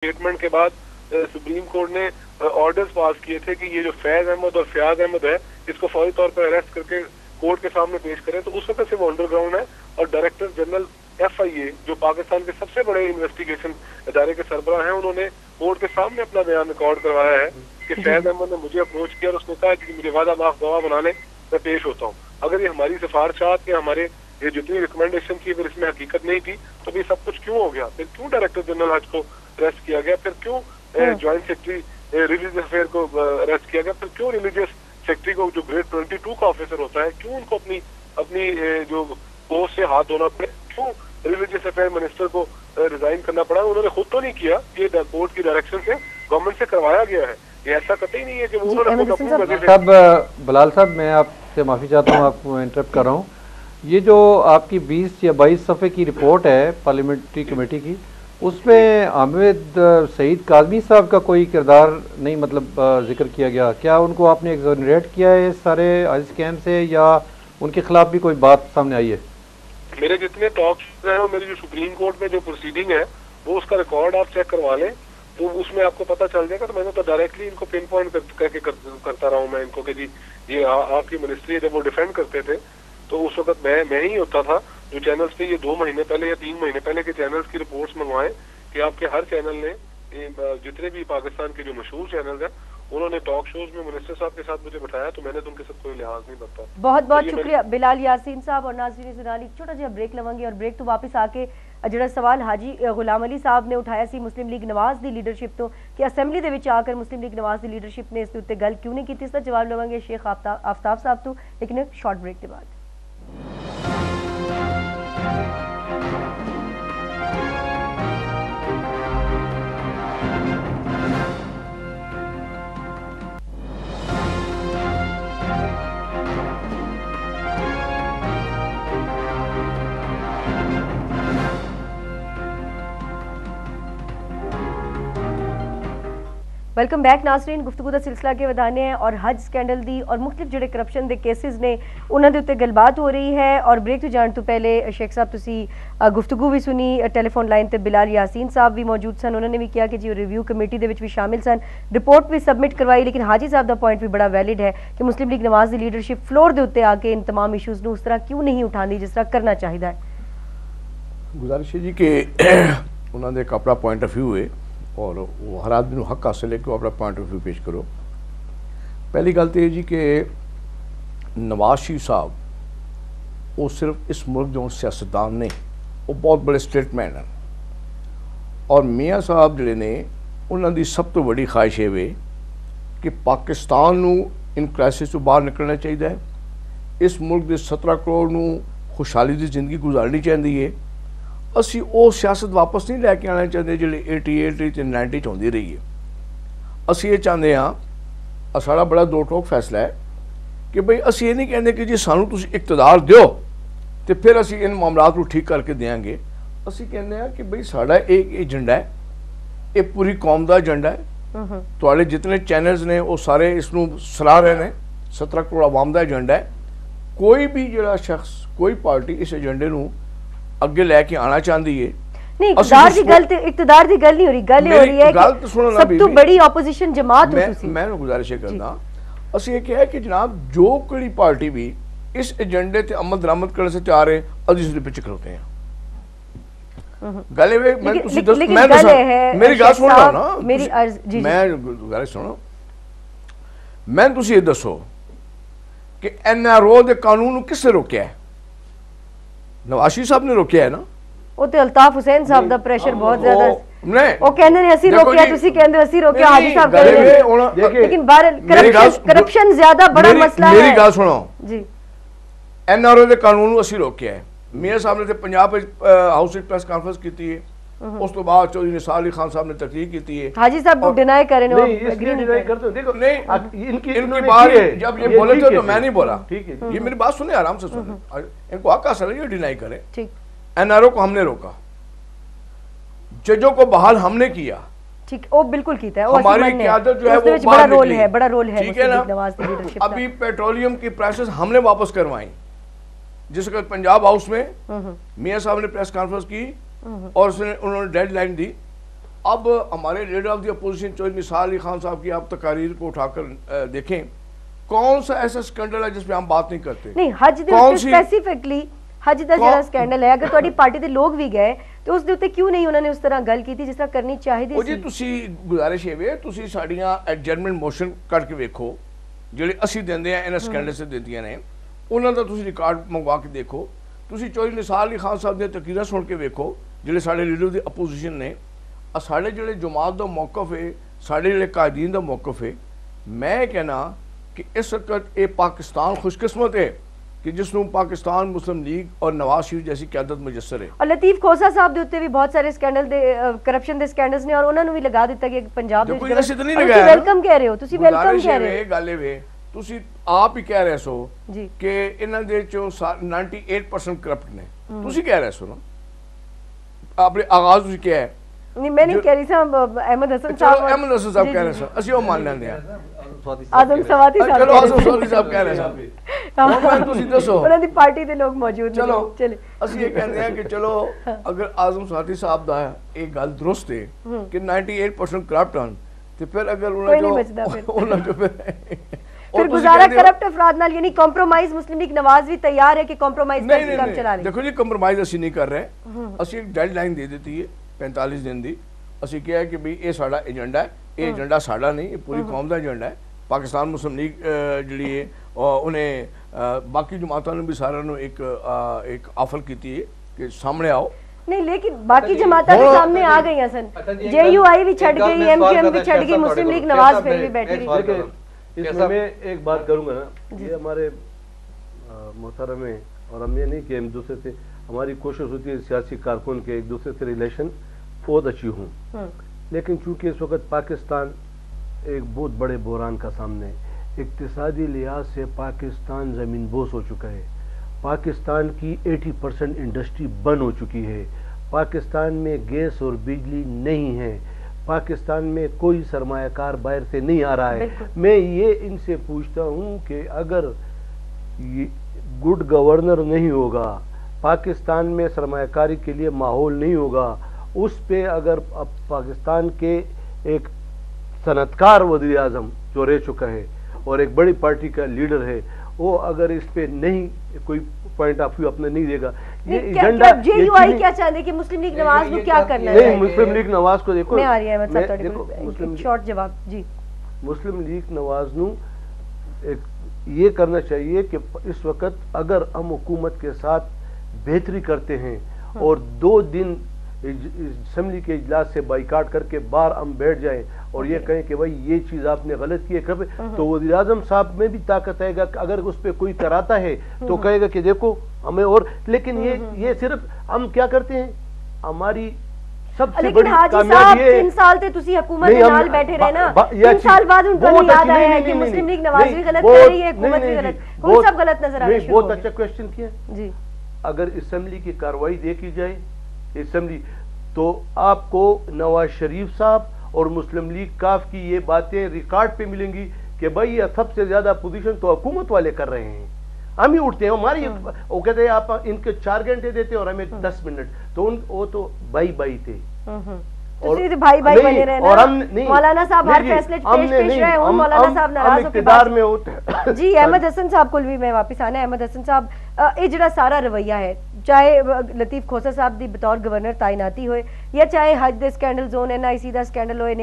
Statement के बाद supreme court ने ऑर्डर्स पास किए थे कि ये जो फैज अहमद और फयाज अहमद है इसको फौरी तौर पर अरेस्ट करके कोर्ट के सामने पेश करें। तो उस वक्त से वो अंडरग्राउंड है और डायरेक्टर जनरल FIA जो पाकिस्तान के सबसे बड़े इन्वेस्टिगेशन इदारे के सरबराह हैं, उन्होंने कोर्ट के सामने अपना बयान रिकॉर्ड करवाया है कि फैज अहमद ने मुझे अप्रोच किया और उसने कहा कि मुझे वादा माफ गवाह बना ले, मैं पेश होता हूँ। अगर ये हमारी सिफारिशात के हमारे ये जितनी रिकमेंडेशन की अगर इसमें हकीकत नहीं थी तो ये सब कुछ क्यों हो गया? फिर क्यों डायरेक्टर जनरल हज को अरेस्ट किया गया? फिर क्यों ज्वाइंट सेक्रेटरी रिलीजियस अफेयर को अरेस्ट किया गया? फिर क्यों रिलीजियस सेक्रेटरी को जो ग्रेड 22 का ऑफिसर होता है, क्यों उनको अपनी जो पोस्ट से हाथ धोना पड़े? क्यों रिलीजियस अफेयर मिनिस्टर को रिजाइन करना पड़ा? उन्होंने खुद तो नहीं किया, ये कोर्ट की डायरेक्शन से गवर्नमेंट से करवाया गया है। ये ऐसा कतई नहीं है कि वो उन्होंने खुद अपनी मर्जी से। साहब बलाल साहब, मैं आपसे माफ़ी चाहता हूँ, आपको इंटरप्ट कर रहा हूँ। ये जो आपकी 20 या 22 सफ़े की रिपोर्ट है पार्लियामेंट्री कमेटी की, उसमें हामिद सईद काज़मी साहब का कोई किरदार नहीं जिक्र किया गया। क्या उनको आपने एक्सोनरेट किया है सारे स्कैम से, या उनके खिलाफ भी कोई बात सामने आई है? मेरे जितने टॉक्स हैं और मेरी जो सुप्रीम कोर्ट में जो प्रोसीडिंग है वो उसका रिकॉर्ड आप चेक करवा लें तो उसमें आपको पता चल जाएगा। तो मैंने तो डायरेक्टली इनको पिन पॉइंट करके करता रहा हूँ मैं इनको कि जी ये आपकी मिनिस्ट्री जब वो डिफेंड करते थे तो उस वक्त मैं ही होता था जो चैनल्स पे ये 2 महीने पहले या 3 महीने पहले के चैनल्स की रिपोर्ट्स मंगवाएं कि आपके हर चैनल ने जितने भी पाकिस्तान के जो मशहूर चैनल हैं उन्होंने टॉक शोज में मिनिस्टर साहब के साथ मुझे बिठाया, तो मैंने तो उनके साथ कोई लिहाज नहीं बरता। बहुत बहुत शुक्रिया बिलाल यासीन साहब। और नाज़रीन सुनाली छोटा जिहा ब्रेक लवांगे और ब्रेक तो वापस आके ਜਿਹੜਾ सवाल हाजी गुलाम अली साहब ने उठाया सी मुस्लिम लीग नवाज की लीडरशिप तो कि असैम्बली ਦੇ ਵਿੱਚ आकर मुस्लिम लीग नवाज की लीडरशिप ने इस उत्ते गल क्यों नहीं की, इसका जवाब लवांगे शेख आफ्ताब साहब तो, लेकिन एक शॉर्ट ब्रेक के बाद। वेलकम बैक नाज़रीन। गुफ्तगू का सिलसिला के वधाने हैं और हज स्कैंडल दी और मुख्तलिफ जोड़े करप्शन के केसेस ने उन्होंने उत्ते गलबात हो रही है। और ब्रेक तो जाने तो पहले शेख साहब तुसी गुफ्तगू भी सुनी, टेलीफोन लाइन ते बिलाल यासीन साहब भी मौजूद सन, उन्होंने भी किया कि जी रिव्यू कमेटी दे विच भी शामिल सन, रिपोर्ट भी सबमिट करवाई। लेकिन हाजी साहब का पॉइंट भी बड़ा वैलिड है कि मुस्लिम लीग नवाज की लीडरशिप फ्लोर के उत्ते आके इन तमाम इशूज़ नूं उस तरह क्यों नहीं उठाती जिस तरह करना चाहिए है। गुजारिश है जी कि उन्होंने एक अपना पॉइंट ऑफ व्यू है और वो हर आदमी को हक हासिल है कि वो अपना पॉइंट ऑफ व्यू पेश करो। पहली गल तो ये जी कि नवाज शरीफ साहब वो सिर्फ इस मुल्क के सियासतदान ने, वो बहुत बड़े स्टेटमैन हैं और मियाँ साहब जिहड़े ने उन्होंने सब तो बड़ी ख्वाहिश है वे कि पाकिस्तान नू इन क्राइसिस तो बाहर निकलना चाहिए, इस मुल्क के 17 करोड़ नू खुशहाली की जिंदगी गुजारनी चाहिए। असी वो सियासत वापस नहीं लैके आना चाहते जिहड़ी 88 ते 90 आती रही है। असी ये चाहते हाँ, साड़ा बड़ा दो टोक फैसला है कि भाई असी ये नहीं कहते कि जी सानू तुसी इकतदार दिओ तो फिर असी इन मामलात को ठीक करके देंगे। असी कहते हैं कि भाई साड़ा एक एजेंडा है, ये पूरी कौम का एजेंडा है। तुहाडे जितने चैनल्स ने वो सारे इसनू सराह रहे हैं, 17 करोड़ आवाम का एजेंडा है। कोई भी जिहड़ा शख्स, कोई पार्टी इस एजेंडे नू अगे लैके आना चाहती है। नहीं, इक़्तिदार की गल नहीं हो रही, गल हो रही है कि सब तो बड़ी ऑपोजिशन जमात हो तुसी। मैं गुजारिश करना असी ये कहा कि जनाब जो कोई पार्टी भी इस एजेंडे ते अमल दरामद करने से तैयार है असी उसके पीछे खलोते हैं। गल मेरी गल सुन लो ना, मैं गुजारिश सुनो, मैं तुसी ये दसो कि NRO के कानून किसने रोकया है? नवाज शरीफ साहब ने रोकया है ना। वो तो अल्ताफ हुसैन साहब दा प्रेशर बहुत ज्यादा नहीं, वो कहंदे ने असि रोकया, तुसी कहंदे असि रोकया, हाजी साहब कह रहे हैं लेकिन बाहर करप्शन ज्यादा बड़ा मसला है। मेरी गल सुनो जी, NRO के कानून असि रोकया है। मियां साहब ने ते Punjab house which press conference की है, उस तो बाद चौधरी निसार अली खान साहब ने तकरीर की है। हाजी साहब डिनाई कर रहे हैं, एग्री नहीं करते हो। देखो नहीं, इनकी बात जब ये बोले थे तो मैं नहीं बोला, ठीक है, ये मेरी बात सुने, आराम से सुने, इनको हक हासिल है ये डिनाई करें। ठीक, NRO को हमने रोका, जजों को बहाल हमने किया, ठीक, वो बिल्कुल कीता है, हमारी क़यादत जो है वो बड़ा रोल है, बड़ा रोल है, ठीक है ना। अभी पेट्रोलियम की प्राइसेस हमने वापस करवाई, जिसका पंजाब हाउस में मियां साहब ने प्रेस कॉन्फ्रेंस की और उन्होंने डेडलाइन दी اب ہمارے leader of the opposition Chaudhry Nisar Ali Khan صاحب کی آپ تقاریر کو اٹھا کر دیکھیں، کون سا ایسا سکنڈل ہے جس پہ ہم بات نہیں کرتے؟ نہیں حج دے اسپیسیفکلی حج دا جڑا سکینڈل ہے، اگر تہاڈی پارٹی دے لوگ بھی گئے تو اس دے اوتے کیوں نہیں انہوں نے اس طرح گل کی تھی جس طرح کرنی چاہیے او جی تسی گزارش ہے تسی ساڈیاں ایڈجرمنٹ موشن کٹ کے ویکھو جڑے اسی دیندے ہیں انہاں سکینڈل سے دیندیاں نے، انہاں دا تسی ریکارڈ منگوا کے دیکھو، تسی چودھری نثار علی خان صاحب دی تقریراں سن کے ویکھو جڑے ساڈے لیڈر دی اپوزیشن نے، ساڈے جڑے جماعت دا موقف ہے، ساڈے جڑے قائدین دا موقف ہے، میں کہنا کہ اس وقت اے پاکستان خوش قسمت ہے کہ جس نوں پاکستان مسلم لیگ اور نواز شریف جیسی قیادت میسر ہے۔ اور لطیف کھوسا صاحب دے اوتے بھی بہت سارے سکینڈل دے کرپشن دے سکینڈلز نے اور انہاں نوں بھی لگا دیتا کہ پنجاب دے وچ ویلکم کہہ رہے ہو، تسی ویلکم کہہ رہے ہو، گل اے تسی آپ ہی کہہ رہے سو کہ انہاں دے چوں 98% کرپٹ نے، تسی کہہ رہے سو نا، آپ نے آغاز تسی کیا ہے؟ نہیں میں نہیں کہہ رہی صاحب احمد حسن صاحب، احمد حسن صاحب کہہ رہے سو، اسی وہ مان لیندے ہیں، آزم سواتی صاحب، چلو آزم سواتی صاحب کہہ رہے صاحب، انہاں دی پارٹی دے لوگ موجود ہیں، چلو اسی یہ کہندے ہیں کہ چلو اگر آزم سواتی صاحب دا ایک گل درست ہے کہ 98% کرپٹ ہن تے پھر اگر انہاں جو پھر گزارا کرپٹ افراد نال، یعنی کمپرومائز مسلم لیگ نواز بھی تیار ہے کہ کمپرومائز کر کے کام چلا لیں؟ دیکھو جی کمپرومائز اسی نہیں کر رہے، اسی ایک ڈیڈ لائن دے دیتی ہے 45 دن دی، اسی کہا ہے کہ بھئی یہ ساڑا ایجنڈا ہے، یہ ایجنڈا ساڑا نہیں، یہ پوری قوم دا ایجنڈا ہے، پاکستان مسلم لیگ جڑی ہے اور انہیں باقی جماعتوں نے بھی سارا نو ایک آفر کیتی ہے کہ سامنے آؤ، نہیں لیکن باقی جماعتیں بھی سامنے آ گئی ہیں سن، جے یو آئی بھی چھڑ گئی، ایم کیو ایم بھی چھڑ گئی، مسلم لیگ نواز پھر بھی بیٹھی رہی۔ اس میں میں ایک بات کروں گا نا، یہ ہمارے محترم ہیں اور ہم یہ نہیں کہ ہم دوسرے سے، ہماری کوشش ہوتی ہے سیاسی کارکن کے ایک دوسرے سے ریلیشن بہت اچھی ہوں، لیکن چونکہ اس وقت پاکستان ایک بہت بڑے بحران کا سامنے، اقتصادی لحاظ سے پاکستان زمین بوس ہو چکا ہے، پاکستان کی 80% انڈسٹری بند ہو چکی ہے، پاکستان میں گیس اور بجلی نہیں ہے، پاکستان میں کوئی سرمایہ کار باہر سے نہیں آ رہا ہے۔ میں یہ ان سے پوچھتا ہوں کہ اگر گڈ گورنر نہیں ہوگا، پاکستان میں سرمایہ کاری کے لیے ماحول نہیں ہوگا، اس پہ اگر پاکستان کے ایک صنعتکار وزیر اعظم جو رہ چکا ہے اور ایک بڑی پارٹی کا لیڈر ہے، وہ اگر اس پہ نہیں کوئی پوائنٹ آف ویو اپنے نہیں دے گا، یہ ایجنڈا جے یو آئی کیا چاہتے کہ مسلم لیگ نواز کو کیا کرنا ہے؟ نہیں مسلم لیگ نواز کو دیکھو، میں آ رہی ہے مطلب شارٹ جواب جی، مسلم لیگ نواز نو یہ کرنا چاہیے کہ اس وقت اگر ہم حکومت کے ساتھ بہتری کرتے ہیں اور 2 دن اسمبلی کے اجلاس سے بائیکاٹ کر کے باہر ہم بیٹھ جائیں اور یہ کہیں کہ بھائی یہ چیز آپ نے غلط کی ہے، تو وزیر اعظم صاحب میں بھی طاقت ہے گا کہ اگر اس پہ کوئی کراتا ہے تو کہے گا کہ دیکھو ہمیں، اور لیکن یہ صرف ہم کیا کرتے ہیں، ہماری سب سے بڑی کامیابی ہے 3 سال تے تسی حکومت کے نال بیٹھے رہے نا، 3 سال بعد ان کو یاد آیا ہے کہ مسلم لیگ نواز بھی غلط کر رہی ہے، حکومت بھی غلط، ہم سب غلط نظر آ رہے ہیں۔ بہت اچھا کویسچن کیا جی، اگر اسمبلی کی کارروائی دیکھی جائے اسمبلی، تو آپ کو نواز شریف صاحب اور مسلم لیگ کاف کی یہ باتیں ریکارڈ پہ ملیں گی کہ بھائی یہ سب سے زیادہ پوزیشن تو حکومت والے کر رہے ہیں، ہم ہی اٹھتے ہیں، ہماری وہ کہتے ہیں آپ ان کے 4 گھنٹے دیتے اور ہمیں 10 منٹ، تو وہ تو بائی تھے، بھائی بنے رہے نا، مولانا صاحب ہر فیصلے پیش رہے ہیں، مولانا صاحب ناراض ہو کے اقتدار میں ہوتے جی۔ احمد حسن صاحب کو بھی میں واپس آنا ہے، احمد حسن صاحب یہ جڑا سارا رویہ ہے، چاہے لطیف کھوسا صاحب دی بطور گورنر تعیناتی ہوئے یا چاہے حج دے سکینڈل زون این آئی سی دا سکینڈل ہوئے،